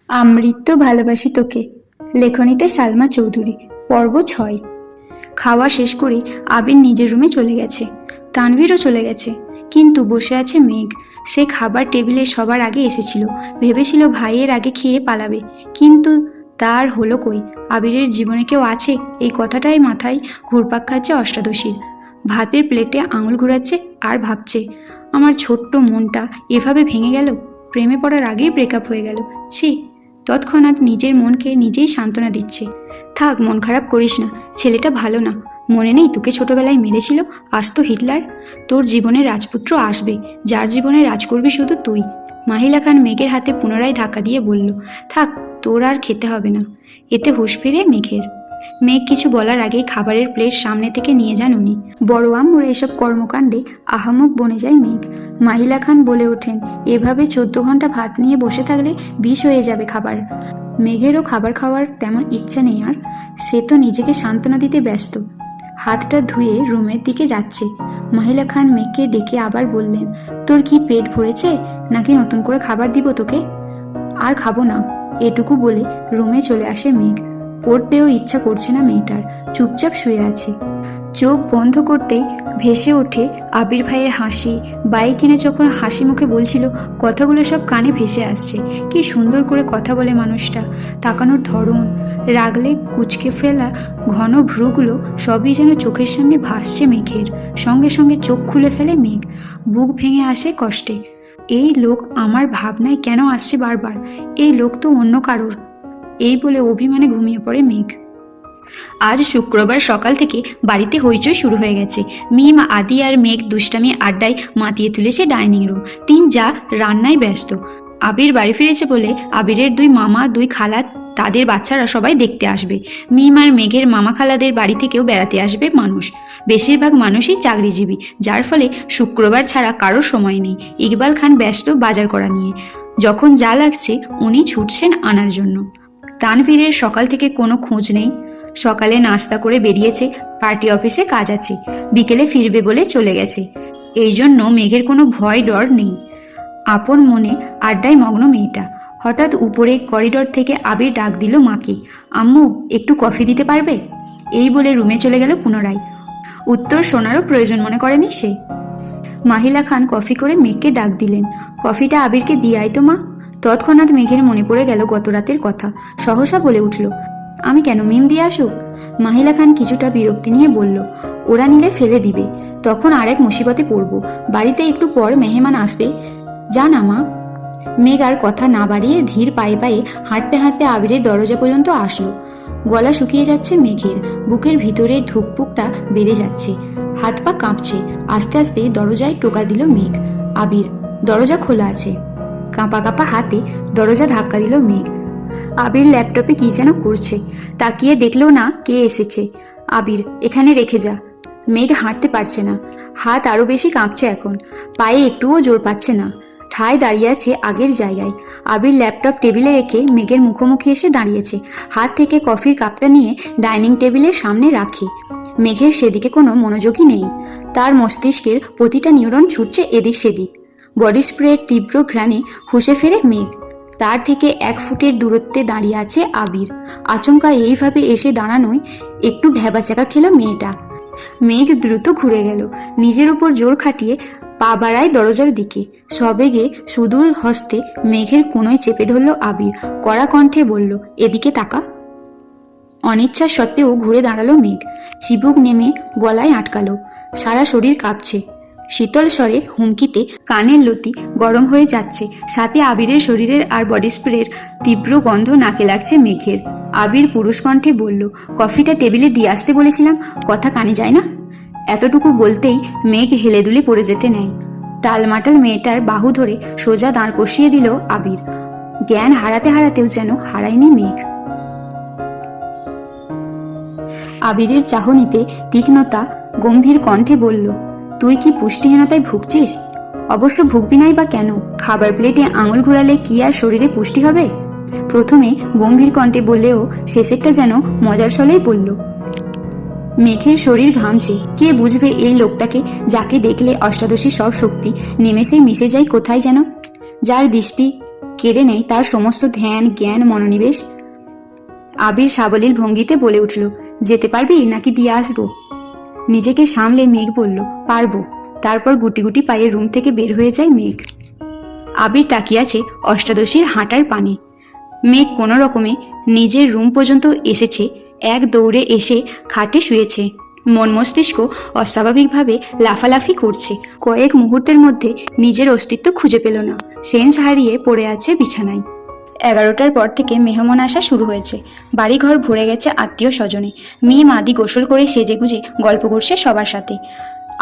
আমৃত্য ভালোবাসি তোকে। লেখনীতে সালমা চৌধুরী। পর্ব 6। খাওয়া শেষ করে আবির নিজের রুমে চলে গেছে। তানভীরও চলে গেছে, কিন্তু বসে আছে মেঘ। সে খাবার টেবিলে সবার আগে এসেছিল, ভেবেছিল ভাইয়ের আগে খেয়ে পালাবে, কিন্তু তার হলো কই। আবিরের জীবনে কেউ আছে, এই কথাটাই মাথায় ঘুরপাক খাচ্ছে অষ্টাদশীর। ভাতের প্লেটে আঙুল ঘুরাচ্ছে আর ভাবছে, আমার ছোট্ট মনটা এভাবে ভেঙে গেল। প্রেমে পড়ার আগেই ব্রেকআপ হয়ে গেল। ছি। তৎক্ষণাৎ নিজের মনকে নিজেই সান্ত্বনা দিচ্ছে, থাক, মন খারাপ করিস না, ছেলেটা ভালো না। মনে নেই তোকে ছোটবেলায় মেরেছিল, আজ তো হিটলার। তোর জীবনে রাজপুত্র আসবে, যার জীবনে রাজ করবি শুধু তুই। মাহিলা খান মেঘের হাতে পুনরায় ধাক্কা দিয়ে বলল, থাক, তোর আর খেতে হবে না। এতে হুঁশ ফিরে মেঘের। মেঘ কিছু বলার আগেই খাবারের প্লেট সামনে থেকে নিয়ে যান উনি। বড় আম্মুর এসব কর্মকাণ্ডে আহামক বনে যায় মেঘ। মাহিলা খান বলে ওঠেন, এভাবে 14 ঘন্টা ভাত নিয়ে বসে থাকলে বিষ হয়ে যাবে খাবার। মেঘেরও খাবার খাওয়ার তেমন ইচ্ছা নেই আর, সে তো নিজেকে সান্ত্বনা দিতে ব্যস্ত। হাতটা ধুয়ে রুমের দিকে যাচ্ছে। মাহিলা খান মেঘকে ডেকে আবার বললেন, তোর কি পেট ভরেছে, নাকি নতুন করে খাবার দিব তোকে? আর খাবো না, এটুকু বলে রুমে চলে আসে মেঘ। পড়তেও ইচ্ছা করছে না মেয়েটার, চুপচাপ শুয়ে আছে। চোখ বন্ধ করতেই ভেসে ওঠে আবির ভাইয়ের হাসি। বাইক এনে যখন হাসি মুখে বলছিল, কথাগুলো সব কানে ভেসে আসছে। কি সুন্দর করে কথা বলে মানুষটা, তাকানোর ধরন, রাগলে কুচকে ফেলা ঘন ভ্রুগুলো সবই যেন চোখের সামনে ভাসছে মেঘের। সঙ্গে সঙ্গে চোখ খুলে ফেলে মেঘ, বুক ভেঙে আসে কষ্টে। এই লোক আমার ভাবনায় কেন আসছে বারবার? এই লোক তো অন্য কারোর। এই বলে অভিমানে ঘুমিয়ে পড়ে মেঘ। আজ শুক্রবার সকাল থেকে বাড়িতে হইচই শুরু হয়ে গেছে। মিম, আদি আর মেঘ দুষ্টামি আড্ডায় মাতিয়ে তুলেছে ডাইনিং রুম। তিন যা রান্নায় ব্যস্ত। আবির বাড়ি ফিরেছে বলে আবিরের 2 মামা, 2 খালা, তাদের বাচ্চারা সবাই দেখতে আসবে। মিম আর মেঘের মামা খালাদের বাড়ি থেকেও বেড়াতে আসবে মানুষ। বেশিরভাগ মানুষই চাকরিজীবী, যার ফলে শুক্রবার ছাড়া কারোর সময় নেই। ইকবাল খান ব্যস্ত বাজার করা নিয়ে। যখন যা লাগছে উনি ছুটছেন আনার জন্য। তানভীরের সকাল থেকে কোনো খোঁজ নেই। সকালে নাস্তা করে বেরিয়েছে, পার্টি অফিসে কাজ আছে, বিকেলে ফিরবে বলে চলে গেছে। এই জন্য মেঘের কোনো ভয় ডর নেই। আপন মনে আড্ডায় মগ্ন মেয়েটা। হঠাৎ উপরে করিডর থেকে আবির ডাক দিল মাকে, আম্মু, একটু কফি দিতে পারবে? এই বলে রুমে চলে গেল পুনরায়। উত্তর শোনারও প্রয়োজন মনে করেনি সে। মাহিলা খান কফি করে মেঘকে ডাক দিলেন, কফিটা আবিরকে দিয়ে আয় তো মা। তৎক্ষণাৎ মেঘের মনে পড়ে গেল গত রাতের কথা। সহসা বলে উঠল, আমি কেন, মিম দিয়ে আসুক? মাহিলা খান কিছুটা বিরক্তি নিয়ে বলল, ওরা নিলে ফেলে দিবে, তখন আরেক মুসিবতে পড়ব। বাড়িতে একটু পর মেহমান আসবে, যা না মা। মেঘ আর কথা না বাড়িয়ে ধীর পায়ে পায়ে হাঁটতে হাঁটতে আবিরের দরজা পর্যন্ত আসলো। গলা শুকিয়ে যাচ্ছে মেঘের, বুকের ভিতরের ধুকপুকটা বেড়ে যাচ্ছে, হাত পা কাঁপছে। আস্তে আস্তে দরজায় টোকা দিল মেঘ। আবির, দরজা খোলা আছে। কাঁপা কাঁপা হাতে দরজা ধাক্কা দিল মেঘ। আবির ল্যাপটপে কি যেন করছে, তাকিয়ে দেখলেও না কে এসেছে। আবির, এখানে রেখে যা। মেঘ হাঁটতে পারছে না, হাত আরো বেশি কাঁপছে এখন, পায়ে একটুও জোর পাচ্ছে না। ঠায় দাঁড়িয়ে আছে আগের জায়গায়। আবির ল্যাপটপ টেবিলে রেখে মেঘের মুখোমুখি এসে দাঁড়িয়েছে। হাত থেকে কফির কাপটা নিয়ে ডাইনিং টেবিলের সামনে রাখে। মেঘের সেদিকে কোনো মনোযোগই নেই। তার মস্তিষ্কের প্রতিটা নিউরন ছুটছে এদিক সেদিক। বডি স্প্রের তীব্র ঘ্রাণে হুঁশে ফেরে মেঘ। তার থেকে 1 ফুটের দূরত্বে দাঁড়িয়ে আছে আবির। আচমকা এইভাবে এসে দাঁড়ানোয় একটু ভ্যাবাচাকা খেল মেয়েটা। মেঘ দ্রুত ঘুরে গেল, নিজের উপর জোর খাটিয়ে পা বাড়ায় দরজার দিকে। সবেগে সুদূর হস্তে মেঘের কোণয় চেপে ধরল আবির। কড়া কণ্ঠে বলল, এদিকে তাকা। অনিচ্ছা সত্ত্বেও ঘুরে দাঁড়ালো মেঘ। চিবুক নেমে গলায় আটকালো, সারা শরীর কাঁপছে। শীতল স্বরে হুমকিতে কানের লতি গরম হয়ে যাচ্ছে, সাথে আবিরের শরীরের আর বডি স্প্রের তীব্র গন্ধ নাকে লাগছে মেঘের। আবির পুরুষ কণ্ঠে বলল, কফিটা টেবিলে দিয়ে আসতে বলেছিলাম, কথা কানে যায় না? এতটুকু বলতেই মেঘ হেলে দুলে পড়ে যেতে নেয়। টালমাটাল মেয়েটার বাহু ধরে সোজা দাঁড় কষিয়ে দিল আবির। জ্ঞান হারাতে হারাতেও যেন হারায়নি মেঘ। আবিরের চাহনিতে তীক্ষ্ণতা গম্ভীর কণ্ঠে বলল, তুই কি পুষ্টিহীনতায় ভুগছিস? অবশ্য ভুগবি নাই বা কেন, খাবার প্লেটে আঙুল ঘোরালে কি আর শরীরে পুষ্টি হবে? প্রথমে গম্ভীর কণ্ঠে বললেও শেষেরটা যেন মজার ছলেই বলল। মেঘের শরীর ঘামছে। কে বুঝবে এই লোকটাকে, যাকে দেখলে অষ্টাদশী সব শক্তি নিমেষেই মিশে যায় কোথায় যেন, যার দৃষ্টি কেড়ে নেয় তার সমস্ত ধ্যান, জ্ঞান, মনোনিবেশ। আবির সাবলীল ভঙ্গিতে বলে উঠল, যেতে পারবি নাকি দিয়ে আসবো? নিজেকে সামলে মেঘ বলল, পারবো। তারপর গুটি গুটি পায়ে রুম থেকে বের হয়ে যায় মেঘ। আবির তাকিয়ে আছে অষ্টাদশীর হাঁটার পানে। মেঘ কোনো রকমে নিজের রুম পর্যন্ত এসেছে, এক দৌড়ে এসে খাটে শুয়েছে। মন মস্তিষ্ক অস্বাভাবিকভাবে লাফালাফি করছে। কয়েক মুহূর্তের মধ্যে নিজের অস্তিত্ব খুঁজে পেল না, সেন্স হারিয়ে পড়ে আছে বিছানায়। 11টার পর থেকে মেহমান আসা শুরু হয়েছে। বাড়িঘর ভরে গেছে আত্মীয় স্বজনে। মেয়ে মাদি গোসল করে সেজেগুজে গল্প করছে সবার সাথে।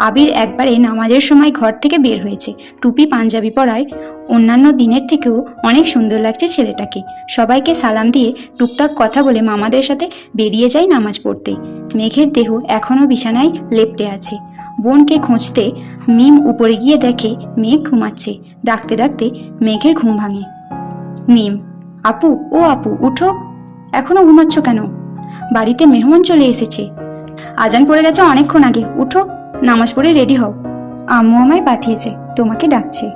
আবির একবারে নামাজের সময় ঘর থেকে বের হয়েছে। টুপি পাঞ্জাবি পরায় অন্যান্য দিনের থেকেও অনেক সুন্দর লাগছে ছেলেটাকে। সবাইকে সালাম দিয়ে টুকটাক কথা বলে মামাদের সাথে বেরিয়ে যায় নামাজ পড়তে। মেঘের দেহ এখনও বিছানায় লেপ্টে আছে। বোনকে খুঁজতে মিম উপরে গিয়ে দেখে মেঘ ঘুমাচ্ছে। ডাকতে ডাকতে মেঘের ঘুম ভাঙে। মিম, আপু, ও আপু, উঠো, এখনো ঘুমাচ্ছ কেন? বাড়িতে মেহমান চলে এসেছে। আজান পড়ে গেছে অনেকক্ষণ আগে, উঠো, নামাজ পড়ে রেডি হও। আম্মু আমায় পাঠিয়েছে, তোমাকে ডাকছে।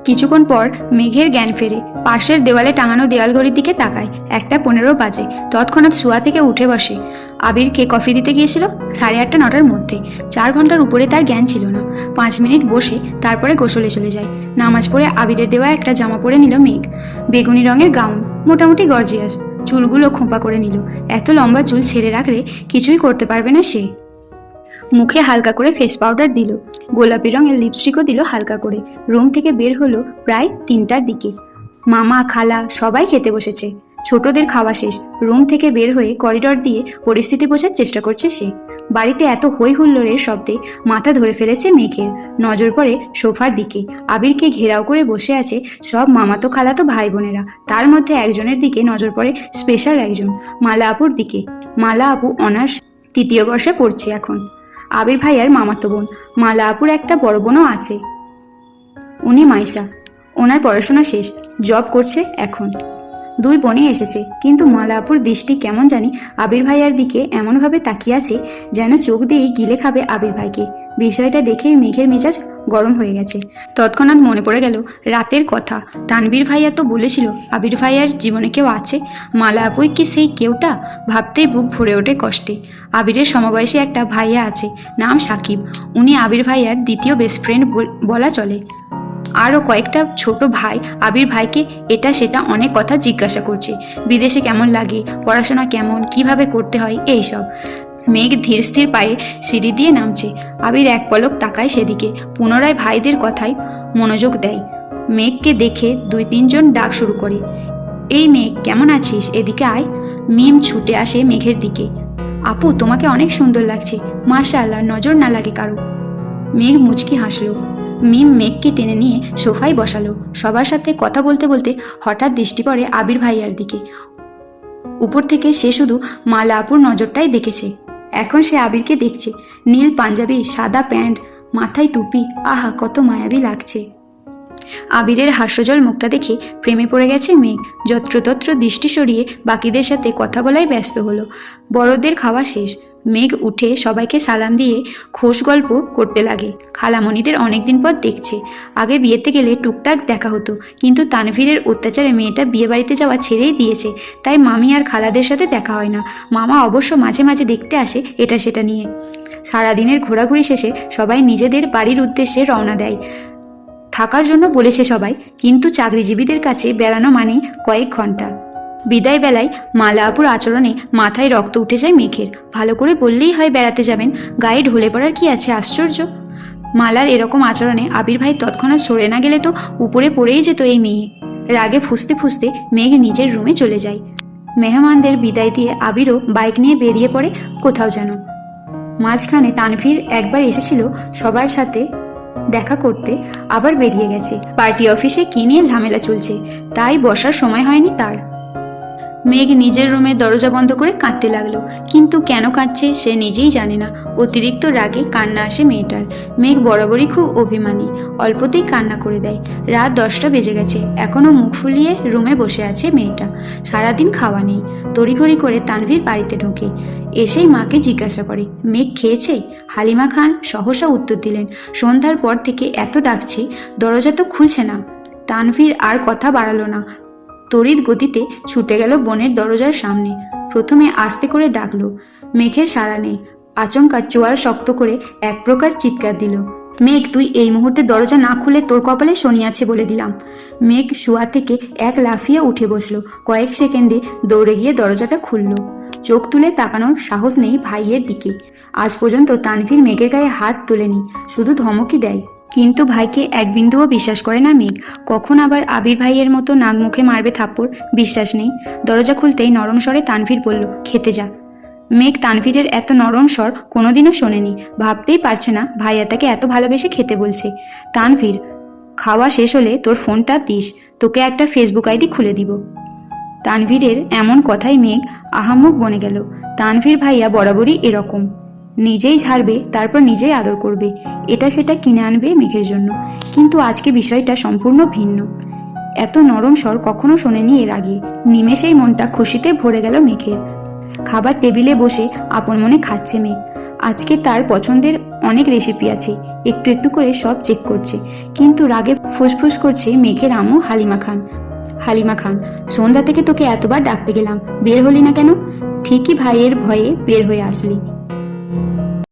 কিছুক্ষণ পর মেঘের জ্ঞান ফেরে। পাশের দেওয়ালে টাঙানো দেওয়াল ঘড়ির দিকে তাকায়। 1:15 বাজে। তৎক্ষণাৎ শোয়া থেকে উঠে বসে। আবিরকে কফি দিতে গিয়েছিল 8:30 9টার মধ্যে। 4 ঘন্টার উপরে তার জ্ঞান ছিল না। 5 মিনিট বসে তারপরে গোসলে চলে যায়। নামাজ পড়ে আবিরের দেওয়া একটা জামা পরে নিল মেঘ। বেগুনি রঙের গাউন, মোটামুটি গর্জিয়াস। চুলগুলো খোঁপা করে নিল। এত লম্বা চুল ছেড়ে রাখলে কিছুই করতে পারবে না সে। মুখে হালকা করে ফেস পাউডার দিল, গোলাপি রঙের লিপস্টিকও দিল হালকা করে। রুম থেকে বের হলো প্রায় 3টার দিকে। মামা, খালা সবাই খেতে বসেছে। ছোটদের খাওয়া শেষ। রুম থেকে বের হয়ে করিডর দিয়ে পরিস্থিতি বোঝার চেষ্টা করছে সে। বাড়িতে এত হই হুল্লোড়ের শব্দে মাথা ধরে ফেলেছে মেঘের। নজর পড়ে সোফার দিকে। আবিরকে ঘেরাও করে বসে আছে সব মামাতো খালাতো ভাই বোনেরা। তার মধ্যে একজনের দিকে নজর পড়ে, স্পেশাল একজন, মালা আপুর দিকে। মালা আপু অনার্স 3য় বর্ষে পড়ছে এখন। আবির ভাইয়ার মামাতো বোন। মালা আপুর একটা বড় বোনও আছে, উনি মাইশা। ওনার পড়াশোনা শেষ, জব করছে এখন। 2 বোনই এসেছে, কিন্তু মালা আপুর দৃষ্টি কেমন জানি আবির ভাইয়ার দিকে এমনভাবে তাকিয়ে আছে যেন চোখ দিয়েই গিলে খাবে আবির ভাইকে। বিষয়টা দেখেই মেঘের মেজাজ গরম হয়ে গেছে। তৎক্ষণাৎ মনে পড়ে গেল রাতের কথা। তানবীর ভাইয়া তো বলেছিল আবির ভাইয়ার জীবনে কেউ আছে। মালা আপুই কি সেই কেউটা? ভাবতেই বুক ভরে ওঠে কষ্টে। আবিরের সমবয়সী একটা ভাইয়া আছে, নাম সাকিব। উনি আবির ভাইয়ার দ্বিতীয় বেস্ট ফ্রেন্ড বলা চলে। আরও কয়েকটা ছোট ভাই আবির ভাইকে এটা সেটা অনেক কথা জিজ্ঞাসা করছে। বিদেশে কেমন লাগে, পড়াশোনা কেমন, কিভাবে করতে হয়, এইসব। মেঘ ধীর স্থির পায়ে সিঁড়ি দিয়ে নামছে। আবির এক পলক তাকায় সেদিকে, পুনরায় ভাইদের কথায় মনোযোগ দেয়। মেঘকে দেখে 2-3 জন ডাক শুরু করে, এই মেঘ, কেমন আছিস, এদিকে আয়। মিম ছুটে আসে মেঘের দিকে। আপু, তোমাকে অনেক সুন্দর লাগছে, মাশাআল্লাহ, নজর না লাগে কারো। মেঘ মুচকি হাসলো। মিম মেঘকে টেনে নিয়ে সোফায় বসালো। সবার সাথে কথা বলতে বলতে হঠাৎ দৃষ্টি পড়ে আবির ভাইয়ার দিকে। উপর থেকে সে শুধু মালা আপুর নজরটাই দেখেছে। এখন সে আবিরকে দেখছে। নীল পাঞ্জাবি, সাদা প্যান্ট, মাথায় টুপি, আহা কত মায়াবী লাগছে। আবিরের হাস্যজল মুখটা দেখে প্রেমে পড়ে গেছে মেঘ। যত্রতত্র দৃষ্টি সরিয়ে বাকিদের সাথে কথা বলাই ব্যস্ত হলো। বড়দের খাওয়া শেষ। মেঘ উঠে সবাইকে সালাম দিয়ে খোশ গল্প করতে লাগে। খালামণিদের অনেকদিন পর দেখছে। আগে বিয়েতে গেলে টুকটাক দেখা হতো, কিন্তু তানভীরের অত্যাচারে মেয়েটা বিয়ে বাড়িতে যাওয়া ছেড়েই দিয়েছে। তাই মামি আর খালাদের সাথে দেখা হয় না। মামা অবশ্য মাঝে মাঝে দেখতে আসে এটা সেটা নিয়ে। সারাদিনের ঘোরাঘুরি শেষে সবাই নিজেদের বাড়ির উদ্দেশ্যে রওনা দেয়। থাকার জন্য বলেছে সবাই, কিন্তু চাকরিজীবীদের কাছে বেড়ানো মানে কয়েক ঘন্টা। বিদায় বেলায় মালা আপুর আচরণে মাথায় রক্ত উঠে যায় মেঘের। ভালো করে বললেই হয় বেড়াতে যাবেন, গায়ে ঢলে পড়ার কি আছে, আশ্চর্য। মালার এরকম আচরণে আবির ভাই তৎক্ষণাৎ সরে না গেলে তো উপরে পড়েই যেত এই মেয়ে। রাগে ফুঁসতে ফুঁসতে মেঘ নিজের রুমে চলে যায়। মেহমানদের বিদায় দিয়ে আবিরও বাইক নিয়ে বেরিয়ে পড়ে কোথাও যেন। মাঝখানে তানভীর একবার এসেছিল সবার সাথে দেখা করতে, আবার বেরিয়ে গেছে। পার্টি অফিসে কি নিয়ে ঝামেলা চলছে, তাই বসার সময় হয়নি তার। মেঘ নিজের রুমের দরজা বন্ধ করে কাঁদতে লাগলো, কিন্তু কেন কাঁদছে সে নিজেই জানে না। অতিরিক্ত রাগে কান্না আসে মেয়েটার। মেঘ বরাবরই খুব অভিমানী, অল্পতেই কান্না করে দেয়। রাত 10টা বেজে গেছে, এখনও মুখ ফুলিয়ে রুমে বসে আছে মেয়েটা। সারাদিন খাওয়া নেই। তড়িঘড়ি করে তানভীর বাড়িতে ঢোকে। এসেই মাকে জিজ্ঞাসা করে, মেঘ খেয়েছে? হালিমা খান সহসা উত্তর দিলেন, সন্ধ্যার পর থেকে এত ডাকছে, দরজা তো খুলছে না। তানভীর আর কথা বাড়ালো না, তড়িৎ গতিতে ছুটে গেল বোনের দরজার সামনে। প্রথমে আস্তে করে ডাকলো, মেঘের সাড়া নেই। আচমকা চোয়াল শক্ত করে এক প্রকার চিৎকার দিল, মেঘ তুই এই মুহূর্তে দরজা না খুলে তোর কপালে শনি আছে বলে দিলাম। মেঘ শোয়া থেকে এক লাফিয়ে উঠে বসলো। কয়েক সেকেন্ডে দৌড়ে গিয়ে দরজাটা খুলল। চোখ তুলে তাকানোর সাহস নেই ভাইয়ের দিকে। আজ পর্যন্ত তানভীর মেঘের গায়ে হাত তোলেনি, শুধু ধমকই দেয়। কিন্তু ভাইকে এক বিন্দুও বিশ্বাস করে না মেঘ। কখন আবার আবির ভাইয়ের মতো নাক মুখে মারবে থাপ্পড়, বিশ্বাস নেই। দরজা খুলতেই নরম স্বরে তানভীর বলল, খেতে যা। মেঘ তানভীরের এত নরম স্বর কোনোদিনও শোনেনি, ভাবতেই পারছে না ভাইয়া তাকে এত ভালোবেসে খেতে বলছে। তানভীর, খাওয়া শেষ হলে তোর ফোনটা দিস, তোকে একটা ফেসবুক আইডি খুলে দিব। তানভীরের এমন কথাই মেঘ আহাম্মক বনে গেল। তানভীর ভাইয়া বরাবরই এরকম, নিজেই ঝাড়বে তারপর নিজেই আদর করবে, এটা সেটা কিনে আনবে মেঘের জন্য। কিন্তু আজকে বিষয়টা সম্পূর্ণ ভিন্ন। এত নরম স্বর কখনো শোনেনি এর আগে। নিমেষেই মনটা খুশিতে ভরে গেল মেঘের। খাবার টেবিলে বসে আপন মনে খাচ্ছে মেঘ। আজকে তার পছন্দের অনেক রেসিপি আছে, একটু একটু করে সব চেক করছে। কিন্তু রাগে ফুসফুস করছে মেঘের আম্মু হালিমা খান। হালিমা খান, সন্ধ্যা থেকে তোকে এতবার ডাকতে গেলাম, বের হলি না কেন? ঠিকই ভাইয়ের ভয়ে বের হয়ে আসলি।